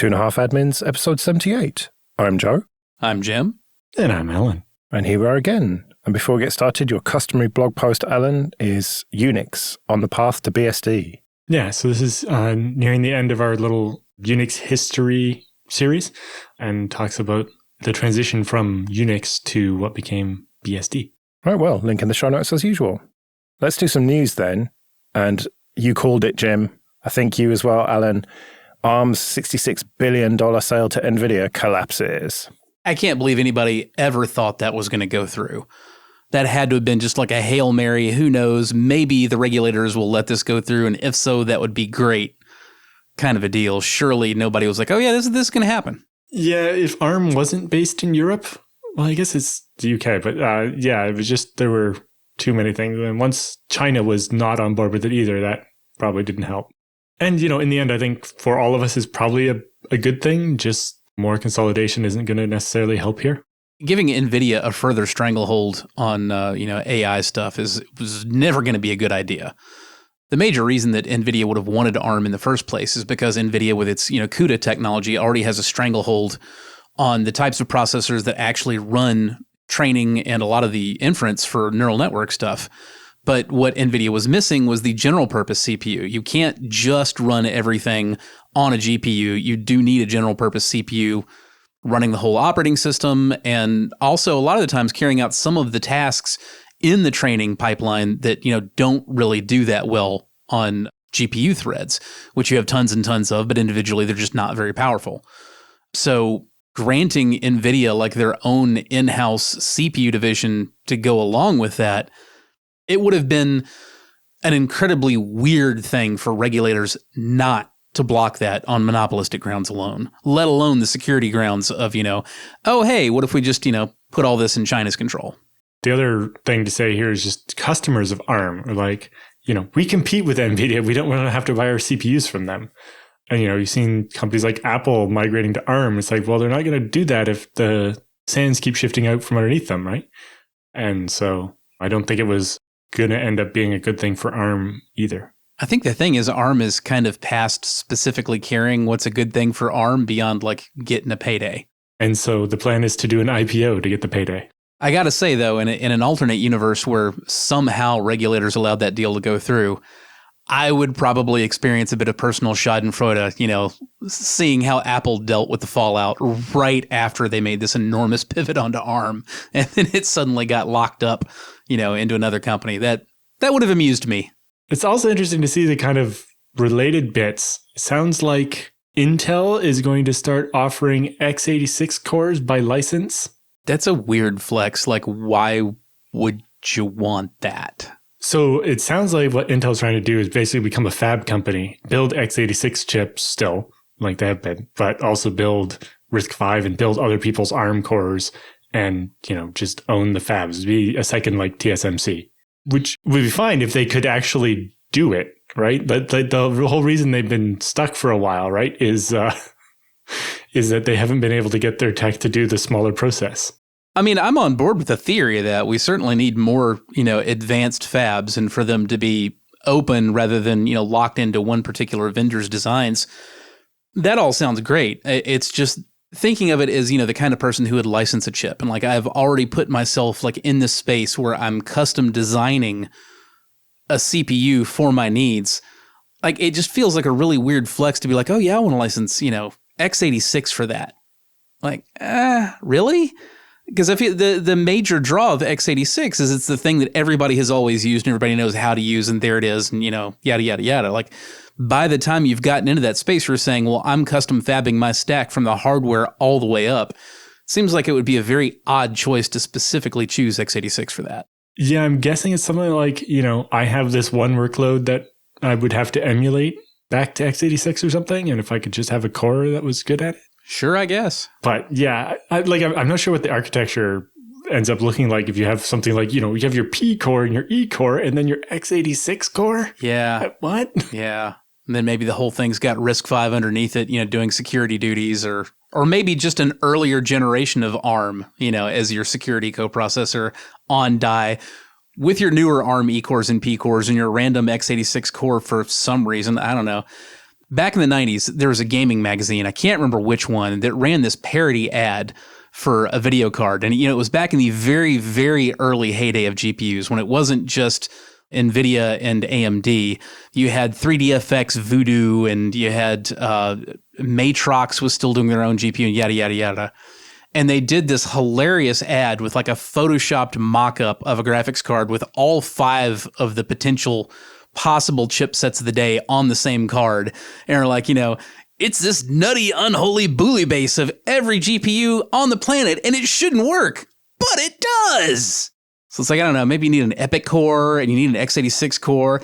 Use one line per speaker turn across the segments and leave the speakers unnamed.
Two and a Half Admins, episode 78. I'm Joe.
I'm Jim.
And I'm Alan.
And here we are again. And before we get started, your customary blog post, Alan, is Unix on the path to BSD.
Yeah, so this is nearing the end of our little Unix history series and talks about the transition from Unix to what became BSD.
Right, well, link in the show notes as usual. Let's do some news then. And you called it, Jim. I think you as well, Alan. ARM's $66 billion sale to Nvidia collapses.
I can't believe anybody ever thought that was going to go through. That had to have been just like a Hail Mary. Who knows? Maybe the regulators will let this go through. And if so, that would be great. Kind of a deal. Surely nobody was like, oh yeah, this is going to happen.
Yeah, if ARM wasn't based in Europe, well, I guess it's the UK. But yeah, it was just there were too many things. And once China was not on board with it either, that probably didn't help. And, you know, in the end, I think for all of us is probably a good thing. Just more consolidation isn't going to necessarily help here.
Giving Nvidia a further stranglehold on, AI stuff was never going to be a good idea. The major reason that Nvidia would have wanted ARM in the first place is because Nvidia, with its CUDA technology, already has a stranglehold on the types of processors that actually run training and a lot of the inference for neural network stuff. But what Nvidia was missing was the general purpose CPU. You can't just run everything on a GPU. You do need a general purpose CPU running the whole operating system, and also a lot of the times carrying out some of the tasks in the training pipeline that, don't really do that well on GPU threads, which you have tons and tons of, but individually they're just not very powerful. So granting Nvidia like their own in-house CPU division to go along with that, it would have been an incredibly weird thing for regulators not to block that on monopolistic grounds alone, let alone the security grounds of, oh, hey, what if we just, put all this in China's control?
The other thing to say here is just customers of ARM are like, we compete with NVIDIA. We don't want to have to buy our CPUs from them. And, you've seen companies like Apple migrating to ARM. It's like, well, they're not going to do that if the sands keep shifting out from underneath them, right? And so I don't think it was going to end up being a good thing for ARM either.
I think the thing is ARM is kind of past specifically caring what's a good thing for ARM beyond like getting a payday.
And so the plan is to do an IPO to get the payday.
I got to say, though, in an alternate universe where somehow regulators allowed that deal to go through, I would probably experience a bit of personal schadenfreude, seeing how Apple dealt with the fallout right after they made this enormous pivot onto ARM, and then it suddenly got locked up, into another company. That would have amused me.
It's also interesting to see the kind of related bits. It sounds like Intel is going to start offering x86 cores by license.
That's a weird flex. Like, why would you want that?
So it sounds like what Intel's trying to do is basically become a fab company, build x86 chips still, like they have been, but also build RISC-V and build other people's ARM cores and, just own the fabs. Be a second like TSMC, which would be fine if they could actually do it, right? But the whole reason they've been stuck for a while, right, is that they haven't been able to get their tech to do the smaller process.
I mean, I'm on board with the theory that we certainly need more, advanced fabs and for them to be open rather than, locked into one particular vendor's designs. That all sounds great. It's just thinking of it as, the kind of person who would license a chip. And like, I've already put myself like in this space where I'm custom designing a CPU for my needs. Like, it just feels like a really weird flex to be like, oh yeah, I want to license, x86 for that. Like, really? Because I feel the major draw of x86 is it's the thing that everybody has always used and everybody knows how to use, and there it is, and yada, yada, yada. Like, by the time you've gotten into that space, you're saying, well, I'm custom fabbing my stack from the hardware all the way up. Seems like it would be a very odd choice to specifically choose x86 for that.
Yeah, I'm guessing it's something like, I have this one workload that I would have to emulate back to x86 or something, and if I could just have a core that was good at it.
Sure, I guess.
But yeah, I'm not sure what the architecture ends up looking like if you have something like, you have your P core and your E core and then your x86 core.
Yeah.
What?
Yeah. And then maybe the whole thing's got RISC-V underneath it, doing security duties, or maybe just an earlier generation of ARM, as your security coprocessor on die with your newer ARM E cores and P cores and your random x86 core for some reason. I don't know. Back in the 90s, there was a gaming magazine, I can't remember which one, that ran this parody ad for a video card. And, it was back in the very, very early heyday of GPUs when it wasn't just Nvidia and AMD. You had 3DFX Voodoo, and you had Matrox was still doing their own GPU, and yada, yada, yada. And they did this hilarious ad with like a photoshopped mock-up of a graphics card with all 5 of the potential possible chipsets of the day on the same card. And they're like, it's this nutty, unholy bully base of every GPU on the planet, and it shouldn't work, but it does. So it's like, I don't know, maybe you need an Epic core and you need an x86 core.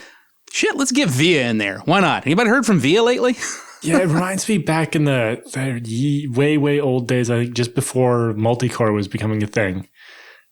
Shit, let's get VIA in there. Why not? Anybody heard from VIA lately?
Yeah, it reminds me back in the way, way old days, I think just before multi-core was becoming a thing,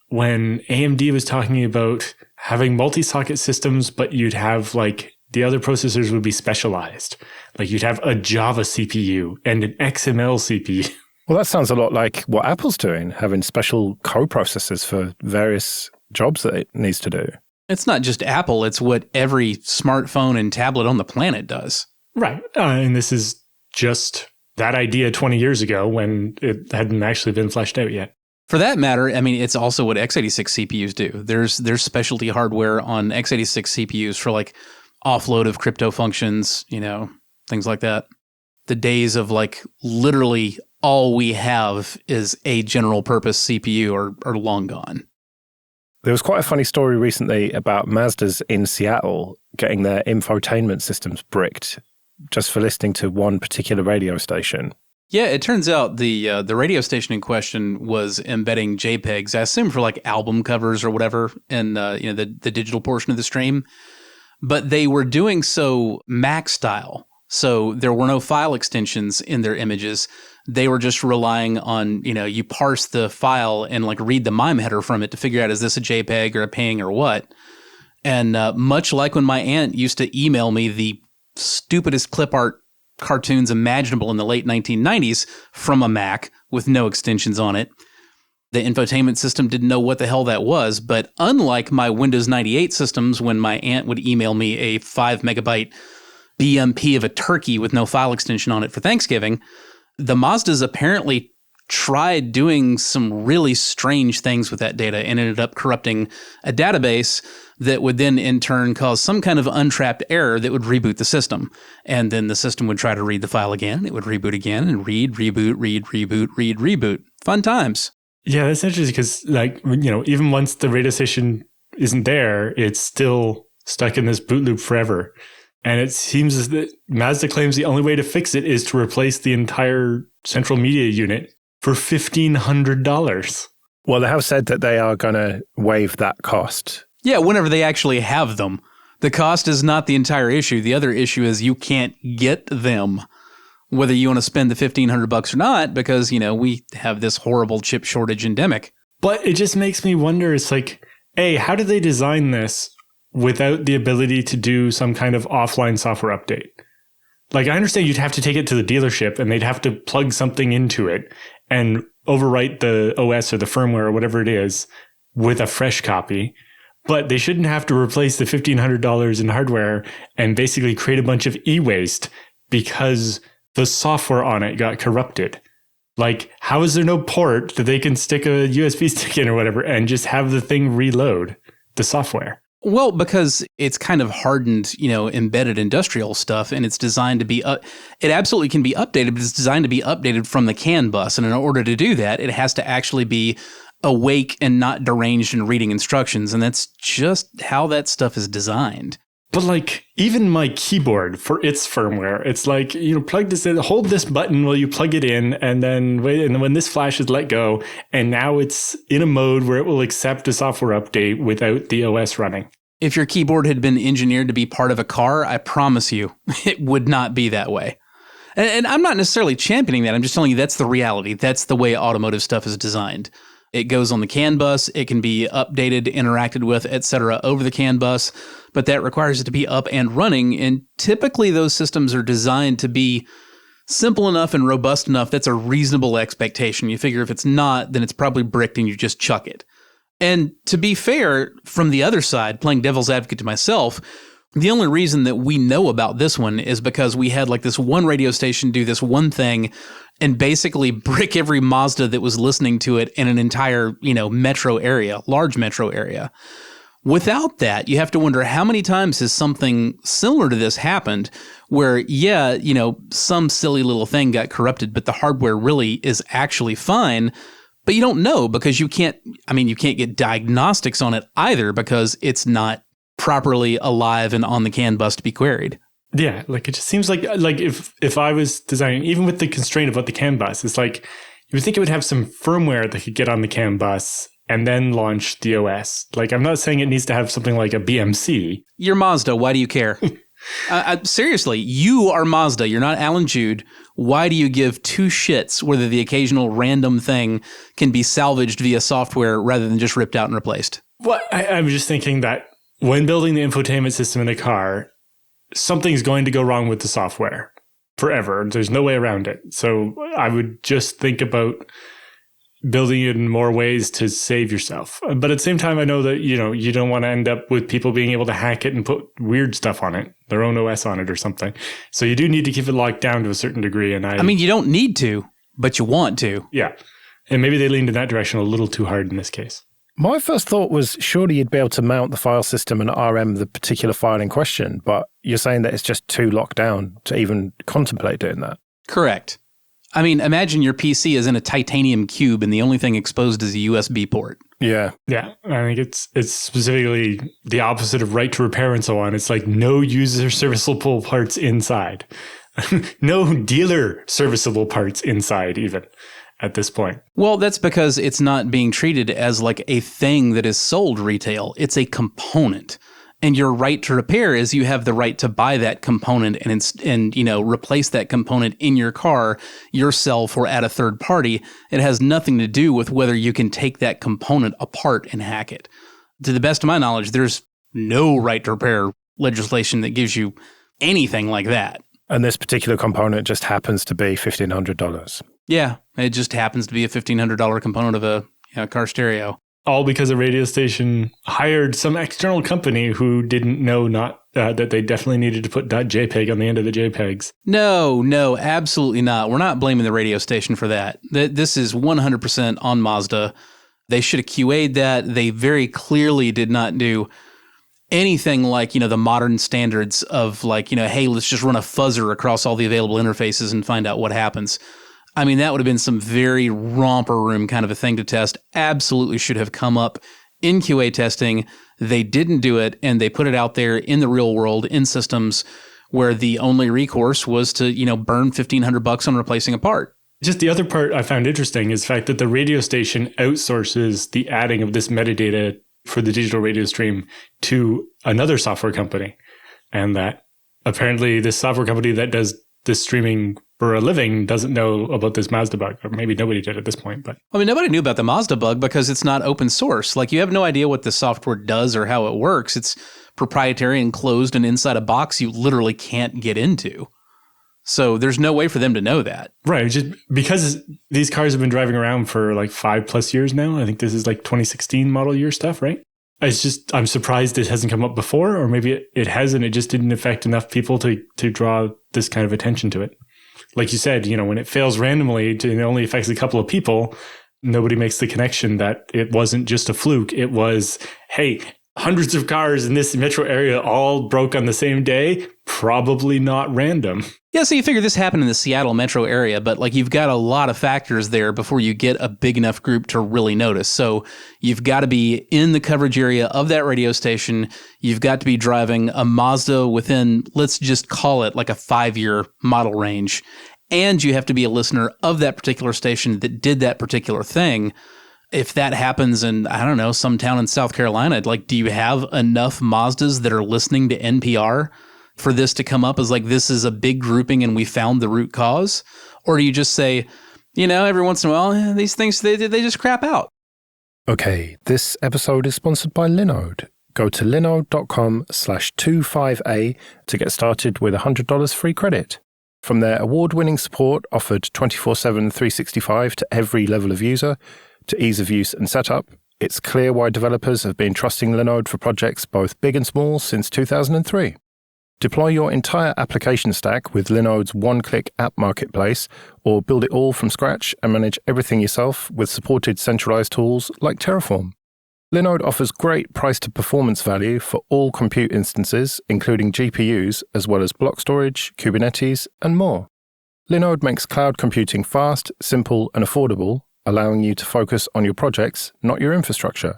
when AMD was talking about having multi-socket systems, but you'd have like the other processors would be specialized. Like you'd have a Java CPU and an XML CPU.
Well, that sounds a lot like what Apple's doing, having special co-processors for various jobs that it needs to do.
It's not just Apple, it's what every smartphone and tablet on the planet does.
Right. And this is just that idea 20 years ago when it hadn't actually been fleshed out yet.
For that matter, I mean, it's also what x86 CPUs do. There's specialty hardware on x86 CPUs for like offload of crypto functions, things like that. The days of like literally all we have is a general purpose CPU are long gone.
There was quite a funny story recently about Mazdas in Seattle getting their infotainment systems bricked just for listening to one particular radio station.
Yeah, it turns out the radio station in question was embedding JPEGs, I assume for like album covers or whatever, in the digital portion of the stream. But they were doing so Mac style. So there were no file extensions in their images. They were just relying on, you parse the file and like read the MIME header from it to figure out, is this a JPEG or a PNG or what? And much like when my aunt used to email me the stupidest clip art cartoons imaginable in the late 1990s from a Mac with no extensions on it, the infotainment system didn't know what the hell that was. But unlike my Windows 98 systems, when my aunt would email me a 5 megabyte BMP of a turkey with no file extension on it for Thanksgiving, the Mazdas apparently tried doing some really strange things with that data and ended up corrupting a database that would then in turn cause some kind of untrapped error that would reboot the system. And then the system would try to read the file again. It would reboot again and read, reboot, read, reboot, read, reboot. Fun times.
Yeah, that's interesting because even once the radio station isn't there, it's still stuck in this boot loop forever. And it seems that Mazda claims the only way to fix it is to replace the entire central media unit for $1,500.
Well, they have said that they are going to waive that cost.
Yeah, whenever they actually have them. The cost is not the entire issue. The other issue is you can't get them, whether you want to spend the $1,500 or not, because, we have this horrible chip shortage endemic.
But it just makes me wonder, it's like, A, how did they design this without the ability to do some kind of offline software update? Like, I understand you'd have to take it to the dealership and they'd have to plug something into it and overwrite the OS or the firmware or whatever it is with a fresh copy. But they shouldn't have to replace the $1,500 in hardware and basically create a bunch of e-waste because the software on it got corrupted. Like, how is there no port that they can stick a USB stick in or whatever and just have the thing reload the software?
Well, because it's kind of hardened, embedded industrial stuff, and it's designed to be, it absolutely can be updated, but it's designed to be updated from the CAN bus. And in order to do that, it has to actually be awake and not deranged in reading instructions. And that's just how that stuff is designed.
But like, even my keyboard for its firmware, it's like, plug this in, hold this button while you plug it in, and then wait, and when this flash is let go, and now it's in a mode where it will accept a software update without the OS running.
If your keyboard had been engineered to be part of a car, I promise you, it would not be that way. And I'm not necessarily championing that. I'm just telling you that's the reality. That's the way automotive stuff is designed. It goes on the CAN bus, it can be updated, interacted with, etc. over the CAN bus, but that requires it to be up and running, and typically those systems are designed to be simple enough and robust enough that's a reasonable expectation. You figure if it's not, then it's probably bricked and you just chuck it. And to be fair, from the other side, playing devil's advocate to myself, The only reason that we know about this one is because we had like this one radio station do this one thing and basically brick every Mazda that was listening to it in an entire, metro area, large metro area. Without that, you have to wonder how many times has something similar to this happened where, some silly little thing got corrupted, but the hardware really is actually fine. But you don't know because you can't get diagnostics on it either because it's not properly alive and on the CAN bus to be queried.
Yeah, like it just seems like if I was designing, even with the constraint about the CAN bus, it's like you would think it would have some firmware that could get on the CAN bus and then launch the OS. Like, I'm not saying it needs to have something like a BMC.
You're Mazda. Why do you care? Seriously, you are Mazda. You're not Alan Jude. Why do you give two shits whether the occasional random thing can be salvaged via software rather than just ripped out and replaced?
Well, I'm just thinking that when building the infotainment system in a car, something's going to go wrong with the software forever. There's no way around it. So I would just think about building it in more ways to save yourself. But at the same time, I know that, you don't want to end up with people being able to hack it and put weird stuff on it, their own OS on it or something. So you do need to keep it locked down to a certain degree. And
you don't need to, but you want to.
Yeah. And maybe they leaned in that direction a little too hard in this case.
My first thought was surely you'd be able to mount the file system and RM the particular file in question, but you're saying that it's just too locked down to even contemplate doing that.
Correct. Imagine your PC is in a titanium cube and the only thing exposed is a USB port.
Yeah.
Yeah. I think it's specifically the opposite of right to repair and so on. It's like no user serviceable parts inside. No dealer serviceable parts inside even. At this point.
Well, that's because it's not being treated as like a thing that is sold retail. It's a component. And your right to repair is you have the right to buy that component and replace that component in your car yourself or at a third party. It has nothing to do with whether you can take that component apart and hack it. To the best of my knowledge, there's no right to repair legislation that gives you anything like that.
And this particular component just happens to be $1,500.
Yeah, it just happens to be a $1,500 component of a car stereo.
All because a radio station hired some external company who didn't know that they definitely needed to put .jpeg on the end of the JPEGs.
No, absolutely not. We're not blaming the radio station for that. This is 100% on Mazda. They should have QA'd that. They very clearly did not do anything like, the modern standards of like, hey, let's just run a fuzzer across all the available interfaces and find out what happens. That would have been some very romper room kind of a thing to test. Absolutely should have come up in QA testing. They didn't do it, and they put it out there in the real world in systems where the only recourse was to, burn $1,500 on replacing a part.
Just the other part I found interesting is the fact that the radio station outsources the adding of this metadata for the digital radio stream to another software company. And that apparently this software company that does this streaming for a living doesn't know about this Mazda bug, or maybe nobody did at this point. But
nobody knew about the Mazda bug because it's not open source. Like, you have no idea what the software does or how it works. It's proprietary and closed and inside a box you literally can't get into. So there's no way for them to know that.
Right. Just because these cars have been driving around for like 5+ years now. I think this is like 2016 model year stuff, right? I'm surprised it hasn't come up before, or maybe it hasn't. It just didn't affect enough people to draw this kind of attention to it. Like you said, when it fails randomly and it only affects a couple of people, nobody makes the connection that it wasn't just a fluke. It was, hey, hundreds of cars in this metro area all broke on the same day. Probably not random.
Yeah, so you figure this happened in the Seattle metro area, but like you've got a lot of factors there before you get a big enough group to really notice. So you've got to be in the coverage area of that radio station. You've got to be driving a Mazda within, let's just call it like a 5-year model range. And you have to be a listener of that particular station that did that particular thing. If that happens in, I don't know, some town in South Carolina, like, do you have enough Mazdas that are listening to NPR for this to come up as like, this is a big grouping and we found the root cause? Or do you just say, every once in a while, these things, they just crap out?
Okay, this episode is sponsored by Linode. Go to linode.com/25A to get started with $100 free credit. From their award-winning support offered 24/7, 365 to every level of user, to ease of use and setup, it's clear why developers have been trusting Linode for projects both big and small since 2003. Deploy your entire application stack with Linode's one-click app marketplace, or build it all from scratch and manage everything yourself with supported centralized tools like Terraform. Linode offers great price-to-performance value for all compute instances, including GPUs, as well as block storage, Kubernetes, and more. Linode makes cloud computing fast, simple, and affordable, allowing you to focus on your projects, not your infrastructure.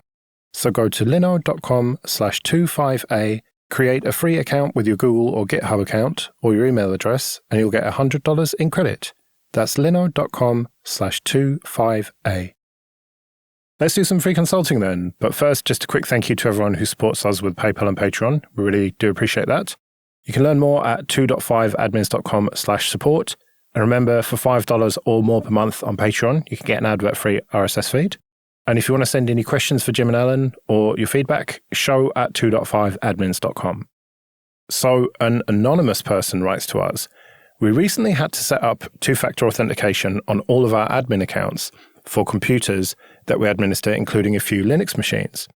So go to linode.com/25A, create a free account with your Google or GitHub account or your email address, and you'll get $100 in credit. That's linode.com/25A. Let's do some free consulting then. But first, just a quick thank you to everyone who supports us with PayPal and Patreon. We really do appreciate that. You can learn more at 2.5admins.com/support. And remember, for $5 or more per month on Patreon, you can get an advert-free RSS feed. And if you want to send any questions for Jim and Alan or your feedback, show@2.5admins.com. So an anonymous person writes to us, we recently had to set up two-factor authentication on all of our admin accounts for computers that we administer, including a few Linux machines.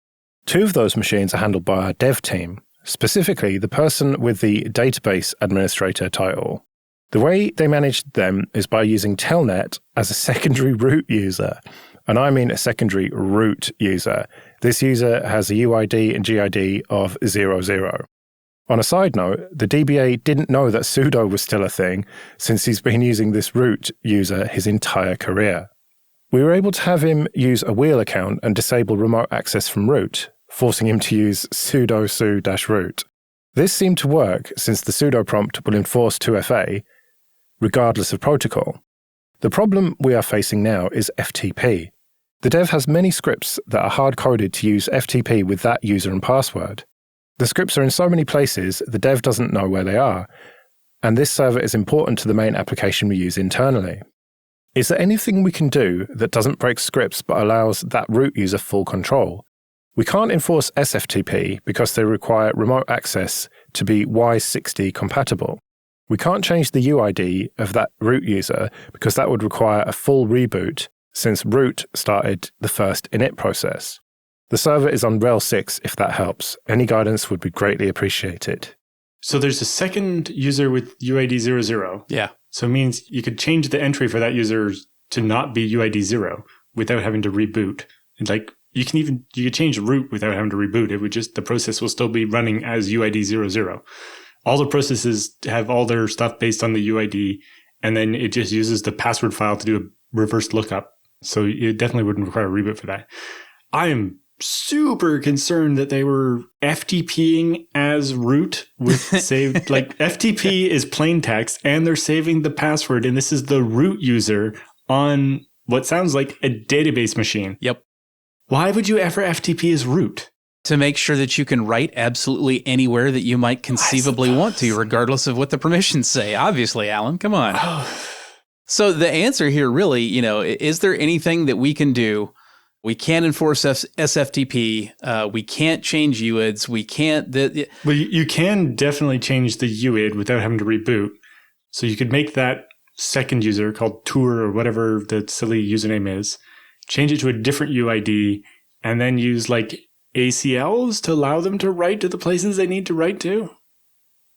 Two of those machines are handled by our dev team, specifically the person with the database administrator title. The way they managed them is by using Telnet as a secondary root user. And I mean a secondary root user. This user has a UID and GID of 00. On a side note, the DBA didn't know that sudo was still a thing since he's been using this root user his entire career. We were able to have him use a wheel account and disable remote access from root, forcing him to use sudo su-root. This seemed to work since the sudo prompt will enforce 2FA, regardless of protocol. The problem we are facing now is FTP. The dev has many scripts that are hard-coded to use FTP with that user and password. The scripts are in so many places, the dev doesn't know where they are, and this server is important to the main application we use internally. Is there anything we can do that doesn't break scripts but allows that root user full control? We can't enforce SFTP because they require remote access to be Y60 compatible. We can't change the UID of that root user because that would require a full reboot since root started the first init process. The server is on Rails 6 if that helps. Any guidance would be greatly appreciated.
So there's a second user with UID 00.
Yeah.
So it means you could change the entry for that user to not be UID 0 without having to reboot. And you could change the root without having to reboot. It would just, the process will still be running as UID 00. All the processes have all their stuff based on the UID, and then it just uses the password file to do a reverse lookup. So it definitely wouldn't require a reboot for that. I am super concerned that they were FTPing as root with saved, FTP is plain text and they're saving the password. And this is the root user on what sounds like a database machine.
Yep.
Why would you ever FTP as root?
To make sure that you can write absolutely anywhere that you might conceivably want to, regardless of what the permissions say. Obviously, Alan, come on. So the answer here really, is there anything that we can do? We can't enforce SFTP. We can't change UIDs. We can't.
Well, you can definitely change the UID without having to reboot. So you could make that second user called Tour or whatever the silly username is, change it to a different UID, and then use ACLs to allow them to write to the places they need to write to.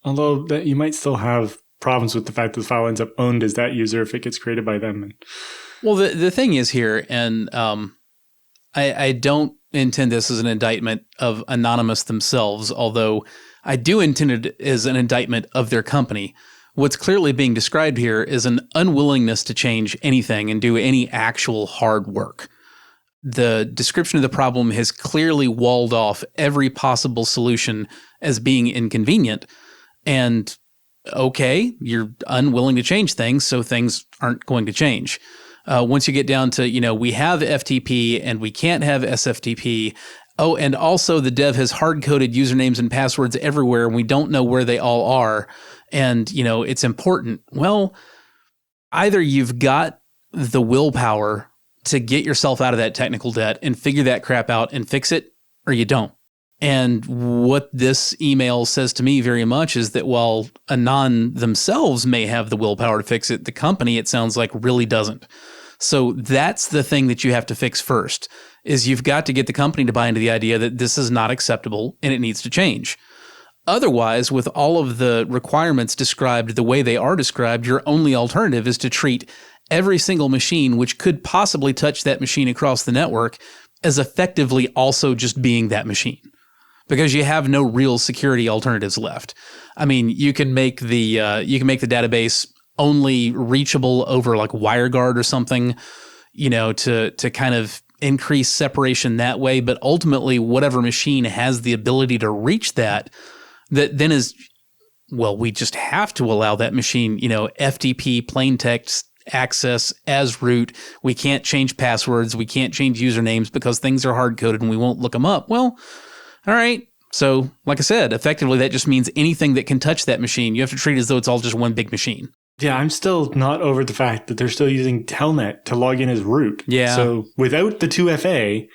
Although that you might still have problems with the fact that the file ends up owned as that user if it gets created by them.
Well, the thing is here, and I don't intend this as an indictment of Anonymous themselves, although I do intend it as an indictment of their company. What's clearly being described here is an unwillingness to change anything and do any actual hard work. The description of the problem has clearly walled off every possible solution as being inconvenient. And okay, you're unwilling to change things, so things aren't going to change. Once you get down to, we have FTP and we can't have SFTP. Oh, and also the dev has hard-coded usernames and passwords everywhere, and we don't know where they all are. And, it's important. Well, either you've got the willpower to get yourself out of that technical debt and figure that crap out and fix it, or you don't. And what this email says to me very much is that while Anon themselves may have the willpower to fix it, the company, it sounds like, really doesn't. So that's the thing that you have to fix first, is you've got to get the company to buy into the idea that this is not acceptable and it needs to change. Otherwise, with all of the requirements described the way they are described, your only alternative is to treat every single machine which could possibly touch that machine across the network as effectively also just being that machine, because you have no real security alternatives left. I mean, you can make the database only reachable over like WireGuard or something, to kind of increase separation that way. But ultimately, whatever machine has the ability to reach that then is, well, we just have to allow that machine, FTP, plain text access as root. We can't change passwords. We can't change usernames because things are hard-coded and we won't look them up. Well, all right. So, like I said, effectively, that just means anything that can touch that machine, you have to treat as though it's all just one big machine.
Yeah, I'm still not over the fact that they're still using Telnet to log in as root.
Yeah.
So without the 2FA,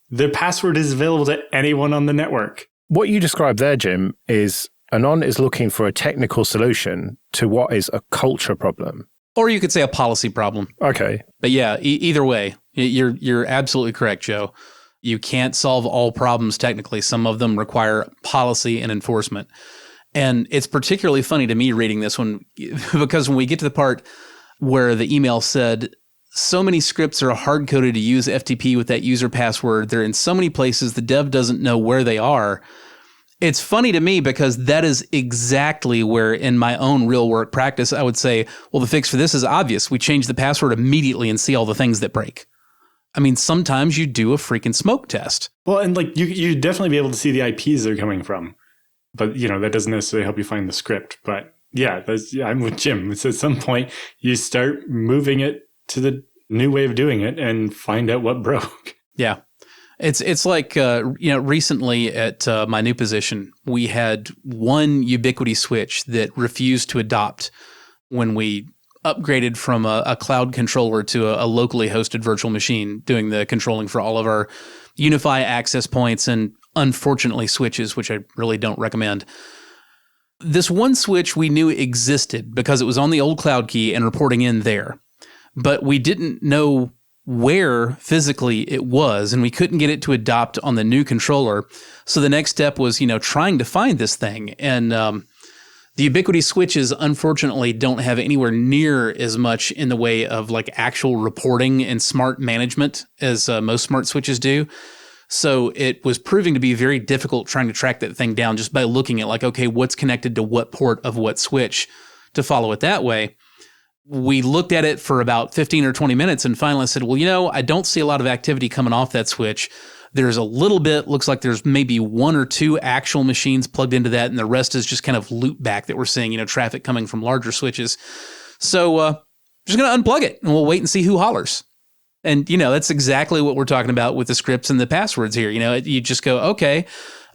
the password is available to anyone on the network.
What you described there, Jim, is Anon is looking for a technical solution to what is a culture problem.
Or you could say a policy problem.
Okay.
But yeah, either way, you're absolutely correct, Joe. You can't solve all problems technically. Some of them require policy and enforcement. And it's particularly funny to me reading this one because when we get to the part where the email said, so many scripts are hard-coded to use FTP with that user password. They're in so many places the dev doesn't know where they are. It's funny to me because that is exactly where in my own real work practice, I would say, well, the fix for this is obvious. We change the password immediately and see all the things that break. I mean, sometimes you do a freaking smoke test.
Well, and like you definitely be able to see the IPs they're coming from. But, that doesn't necessarily help you find the script. But yeah, I'm with Jim. It's at some point you start moving it to the new way of doing it and find out what broke.
Yeah. It's like, recently at my new position, we had one Ubiquity switch that refused to adopt when we upgraded from a cloud controller to a locally hosted virtual machine, doing the controlling for all of our Unify access points and unfortunately switches, which I really don't recommend. This one switch we knew existed because it was on the old cloud key and reporting in there, but we didn't know where physically it was, and we couldn't get it to adopt on the new controller. So the next step was, trying to find this thing. And the Ubiquity switches, unfortunately, don't have anywhere near as much in the way of like actual reporting and smart management as most smart switches do. So it was proving to be very difficult trying to track that thing down just by looking at like, okay, what's connected to what port of what switch to follow it that way. We looked at it for about 15 or 20 minutes and finally said, well, I don't see a lot of activity coming off that switch. There's a little bit, looks like there's maybe one or two actual machines plugged into that, and the rest is just kind of loop back that we're seeing, traffic coming from larger switches. So just going to unplug it and we'll wait and see who hollers. And, that's exactly what we're talking about with the scripts and the passwords here. You just go, okay,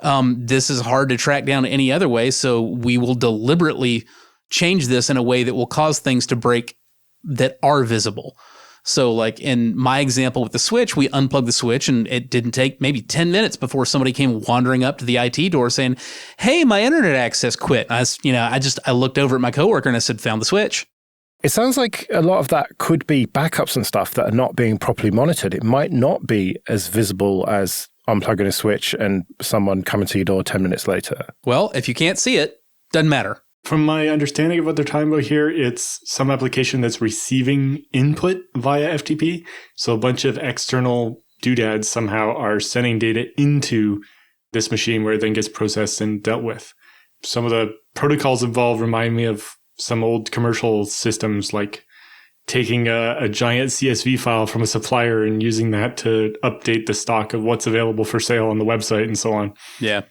this is hard to track down any other way. So we will deliberately change this in a way that will cause things to break that are visible. So like in my example with the switch, we unplugged the switch and it didn't take maybe 10 minutes before somebody came wandering up to the IT door saying, hey, my internet access quit. I looked over at my coworker and I said, found the switch.
It sounds like a lot of that could be backups and stuff that are not being properly monitored. It might not be as visible as unplugging a switch and someone coming to your door 10 minutes later.
Well, if you can't see it, doesn't matter.
From my understanding of what they're talking about here, it's some application that's receiving input via FTP. So a bunch of external doodads somehow are sending data into this machine where it then gets processed and dealt with. Some of the protocols involved remind me of some old commercial systems, like taking a giant CSV file from a supplier and using that to update the stock of what's available for sale on the website and so on.
Yeah.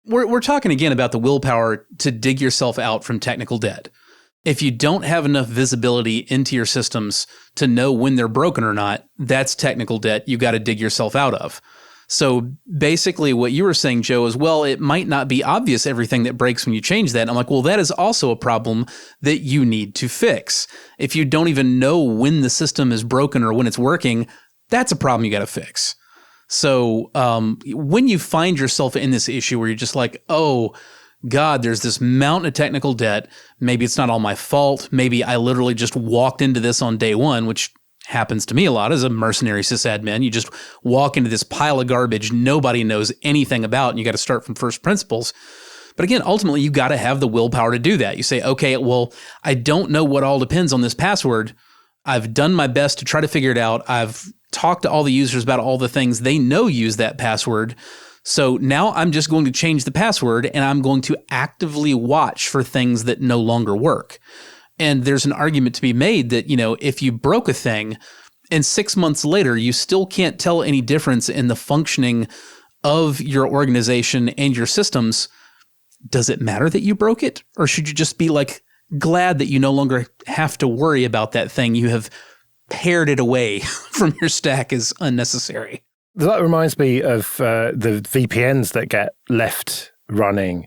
We're talking again about the willpower to dig yourself out from technical debt. If you don't have enough visibility into your systems to know when they're broken or not, that's technical debt you got to dig yourself out of. So basically what you were saying, Joe, is, well, it might not be obvious everything that breaks when you change that. And I'm like, well, that is also a problem that you need to fix. If you don't even know when the system is broken or when it's working, that's a problem you got to fix. So when you find yourself in this issue where you're just like, oh, God, there's this mountain of technical debt. Maybe it's not all my fault. Maybe I literally just walked into this on day one, which happens to me a lot as a mercenary sysadmin. You just walk into this pile of garbage nobody knows anything about, and you got to start from first principles. But again, ultimately, you got to have the willpower to do that. You say, okay, well, I don't know what all depends on this password. I've done my best to try to figure it out. I've talked to all the users about all the things they know use that password. So now I'm just going to change the password and I'm going to actively watch for things that no longer work. And there's an argument to be made that, if you broke a thing and 6 months later, you still can't tell any difference in the functioning of your organization and your systems, does it matter that you broke it? Or should you just be glad that you no longer have to worry about that thing? You have pared it away from your stack as unnecessary.
That reminds me of the VPNs that get left running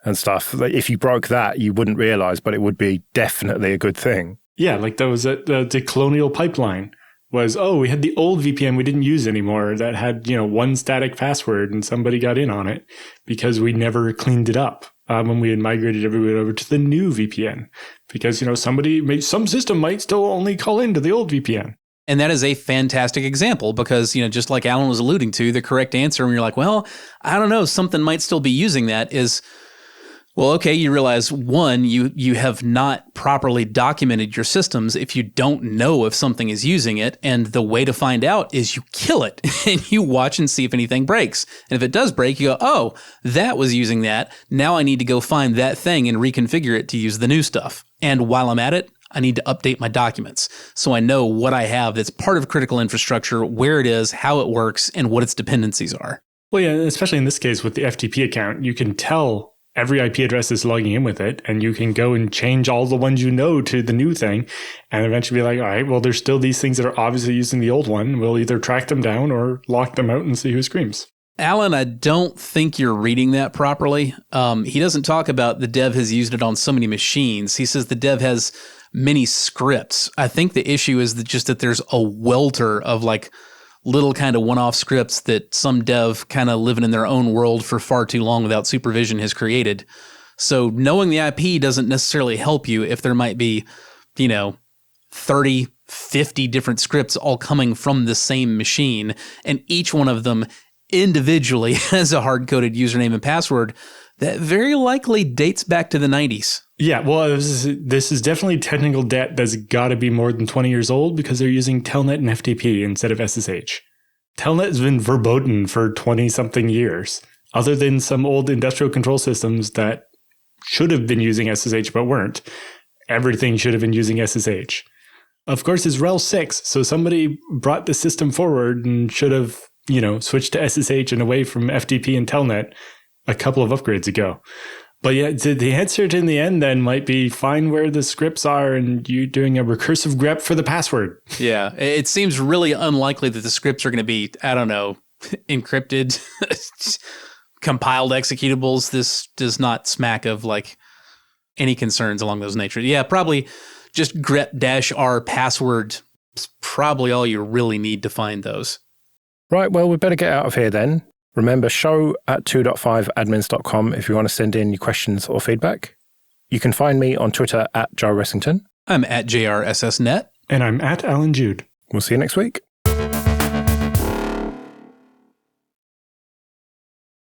and stuff. If you broke that, you wouldn't realize, but it would be definitely a good thing.
Yeah, that was the Colonial Pipeline was, we had the old VPN we didn't use anymore that had, one static password and somebody got in on it because we never cleaned it up when we had migrated everyone over to the new VPN because, some system might still only call into the old VPN.
And that is a fantastic example because, just like Alan was alluding to, the correct answer when you're like, well, I don't know, something might still be using that is, well, okay, you realize, one, you have not properly documented your systems if you don't know if something is using it. And the way to find out is you kill it and you watch and see if anything breaks. And if it does break, you go, oh, that was using that. Now I need to go find that thing and reconfigure it to use the new stuff. And while I'm at it, I need to update my documents so I know what I have that's part of critical infrastructure, where it is, how it works, and what its dependencies are.
Well, yeah, especially in this case with the FTP account, you can tell every IP address is logging in with it, and you can go and change all the ones to the new thing, and eventually be like, all right, well, there's still these things that are obviously using the old one. We'll either track them down or lock them out and see who screams.
Alan, I don't think you're reading that properly. He doesn't talk about the dev has used it on so many machines. He says the dev has many scripts. I think the issue is that there's a welter of little kind of one-off scripts that some dev kind of living in their own world for far too long without supervision has created. So knowing the IP doesn't necessarily help you if there might be, 30, 50 different scripts all coming from the same machine, and each one of them individually has a hard-coded username and password that very likely dates back to the 90s.
Yeah, well, this is definitely technical debt that's got to be more than 20 years old because they're using Telnet and FTP instead of SSH. Telnet has been verboten for 20-something years, other than some old industrial control systems that should have been using SSH but weren't. Everything should have been using SSH. Of course, it's RHEL 6, so somebody brought the system forward and should have, switched to SSH and away from FTP and Telnet a couple of upgrades ago. But yeah, the answer in the end then might be find where the scripts are and you doing a recursive grep for the password.
Yeah, it seems really unlikely that the scripts are going to be, I don't know, encrypted, compiled executables. This does not smack of any concerns along those nature. Yeah, probably just grep-r password is probably all you really need to find those.
Right, well, we better get out of here then. Remember, show@2.5admins.com if you want to send in your questions or feedback. You can find me on Twitter @Joe Ressington.
I'm @JRSSNet.
And I'm @Alan Jude.
We'll see you next week.